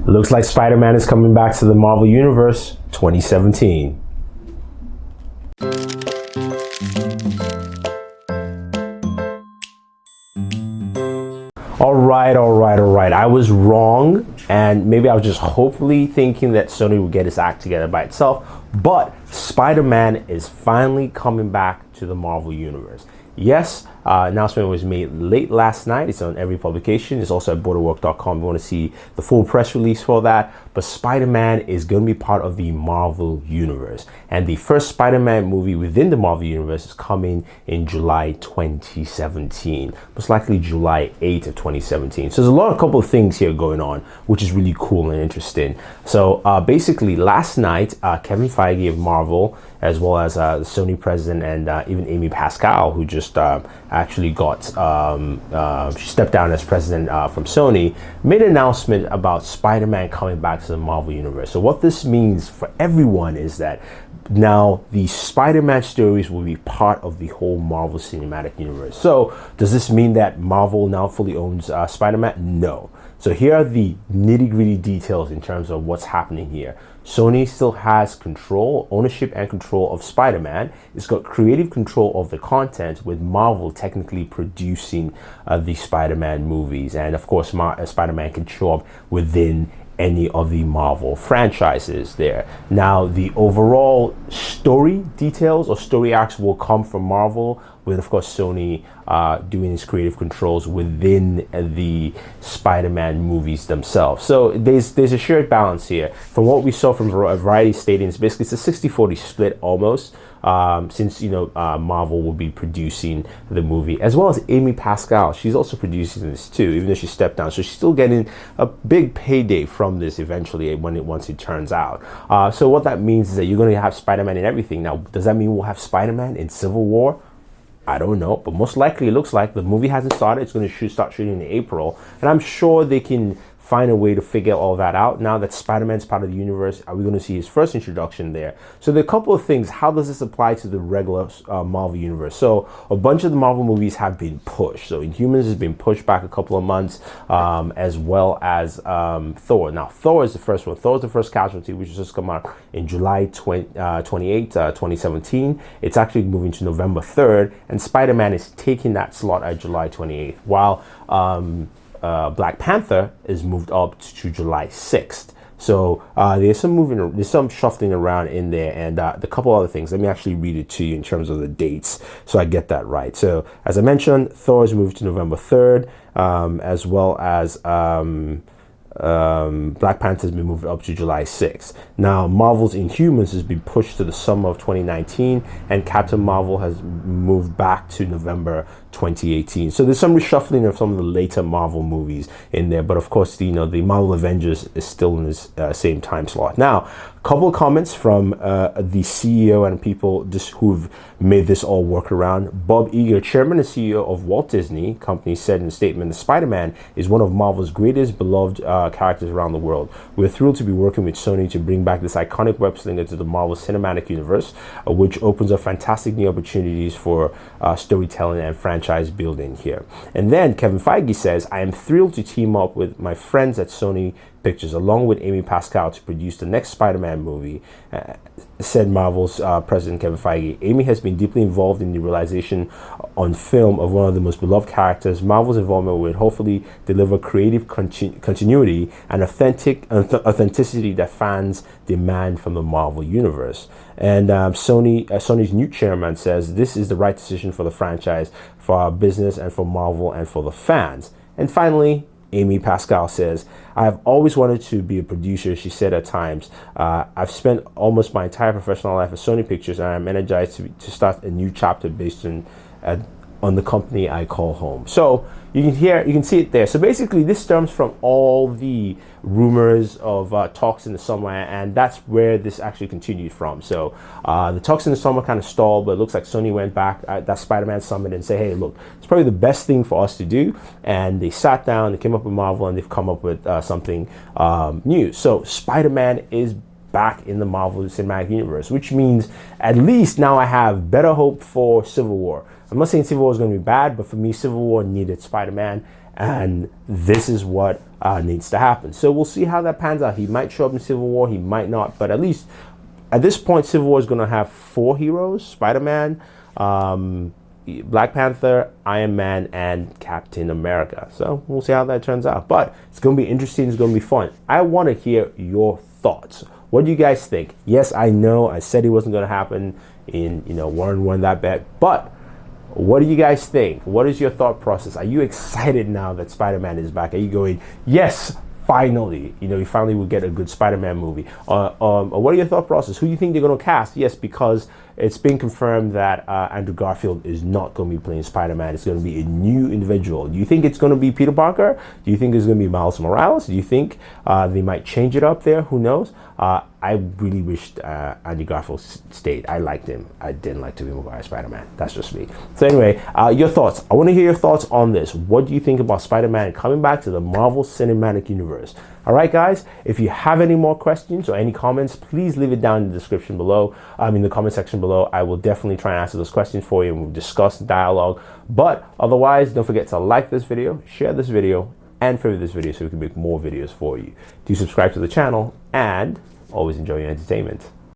Looks like Spider-Man is coming back to the Marvel Universe 2017. All right. I was wrong, and maybe I was just hopefully thinking that Sony would get its act together by itself, but Spider-Man is finally coming back to the Marvel Universe. Yes, announcement was made late last night. It's on every publication. It's also at Booredatwork.com. You want to see the full press release for that. But Spider-Man is going to be part of the Marvel Universe. And the first Spider-Man movie within the Marvel Universe is coming in July 2017. Most likely July 8th of 2017. So there's a couple of things here going on, which is really cool and interesting. So basically last night, Kevin Feige of Marvel, as well as the Sony president and even Amy Pascal, who just actually got, she stepped down as president from Sony, made an announcement about Spider-Man coming back to the Marvel Universe. So what this means for everyone is that now the Spider-Man stories will be part of the whole Marvel Cinematic Universe. So does this mean that Marvel now fully owns Spider-Man? No. So here are the nitty-gritty details in terms of what's happening here. Sony still has ownership and control of Spider-Man. It's got creative control of the content, with Marvel technically producing the Spider-Man movies. And of course, Spider-Man can show up within any of the Marvel franchises there. Now, the overall story details or story arcs will come from Marvel, with of course Sony doing its creative controls within the Spider-Man movies themselves. So there's a shared balance here. From what we saw from a variety of stadiums, basically it's a 60-40 split almost, since Marvel will be producing the movie, as well as Amy Pascal. She's also producing this too, even though she stepped down. So she's still getting a big payday from this eventually once it turns out. So what that means is that you're going to have Spider-Man in everything. Now, does that mean we'll have Spider-Man in Civil War? I don't know, but most likely it looks like the movie hasn't started. It's going to start shooting in April, and I'm sure they can find a way to figure all that out. Now that Spider-Man's part of the universe, are we going to see his first introduction there? So there are a couple of things. How does this apply to the regular Marvel universe? So a bunch of the Marvel movies have been pushed. So Inhumans has been pushed back a couple of months, as well as Thor. Now, Thor is the first one. Thor is the first casualty, which has just come out in July 28, 2017. It's actually moving to November 3rd, and Spider-Man is taking that slot at July 28th, while Black Panther is moved up to July 6th. So there's some shuffling around in there, and a couple other things. Let me actually read it to you in terms of the dates, so I get that right. So as I mentioned, Thor is moved to November 3rd, as well as Black Panther has been moved up to July 6th. Now, Marvel's Inhumans has been pushed to the summer of 2019, and Captain Marvel has moved back to November 2018. So there's some reshuffling of some of the later Marvel movies in there, but of course, the Marvel Avengers is still in this same time slot. Now, a couple of comments from the CEO and people who've made this all work around. Bob Iger, chairman and CEO of Walt Disney Company, said in a statement that Spider-Man is one of Marvel's greatest beloved characters around the world. We're thrilled to be working with Sony to bring back this iconic web slinger to the Marvel Cinematic Universe, which opens up fantastic new opportunities for storytelling and franchise building here. And then Kevin Feige says, I am thrilled to team up with my friends at Sony Pictures, along with Amy Pascal, to produce the next Spider-Man movie, said Marvel's president Kevin Feige. Amy has been deeply involved in the realization on film of one of the most beloved characters. Marvel's involvement will hopefully deliver creative continuity and authenticity that fans demand from the Marvel universe. And Sony's new chairman says this is the right decision for the franchise, for our business, and for Marvel, and for the fans. And finally, Amy Pascal says, I have always wanted to be a producer, she said at times. I've spent almost my entire professional life at Sony Pictures, and I'm energized to start a new chapter based on the company I call home. So you can see it there. So basically this stems from all the rumors of talks in the summer, and that's where this actually continued from. So the talks in the summer kind of stalled, but it looks like Sony went back at that Spider-Man summit and said, hey, look, it's probably the best thing for us to do. And they sat down, they came up with Marvel, and they've come up with something new. So Spider-Man is back in the Marvel Cinematic Universe, which means at least now I have better hope for Civil War. I'm not saying Civil War is going to be bad, but for me, Civil War needed Spider-Man, and this is what needs to happen. So we'll see how that pans out. He might show up in Civil War, he might not, but at least at this point, Civil War is going to have 4 heroes: Spider-Man, Black Panther, Iron Man, and Captain America. So we'll see how that turns out. But it's going to be interesting. It's going to be fun. I want to hear your thoughts. What do you guys think? Yes, I know I said it wasn't going to happen in, one that bet, but what do you guys think? What is your thought process? Are you excited now that Spider-Man is back? Are you going, yes, finally, you finally will get a good Spider-Man movie? What are your thought process? Who do you think they're going to cast? Yes, because it's been confirmed that Andrew Garfield is not going to be playing Spider-Man. It's going to be a new individual. Do you think it's going to be Peter Parker? Do you think it's going to be Miles Morales? Do you think they might change it up there? Who knows? I really wished Andrew Garfield stayed. I liked him. I didn't like Tobey Maguire Spider-Man. That's just me. So anyway, your thoughts. I want to hear your thoughts on this. What do you think about Spider-Man coming back to the Marvel Cinematic Universe? All right, guys, if you have any more questions or any comments, please leave it down in the description below. In the comment section below. I will definitely try and answer those questions for you, and we'll discuss dialogue. But otherwise, don't forget to like this video, share this video, and favorite this video so we can make more videos for you. Do subscribe to the channel, and always enjoy your entertainment.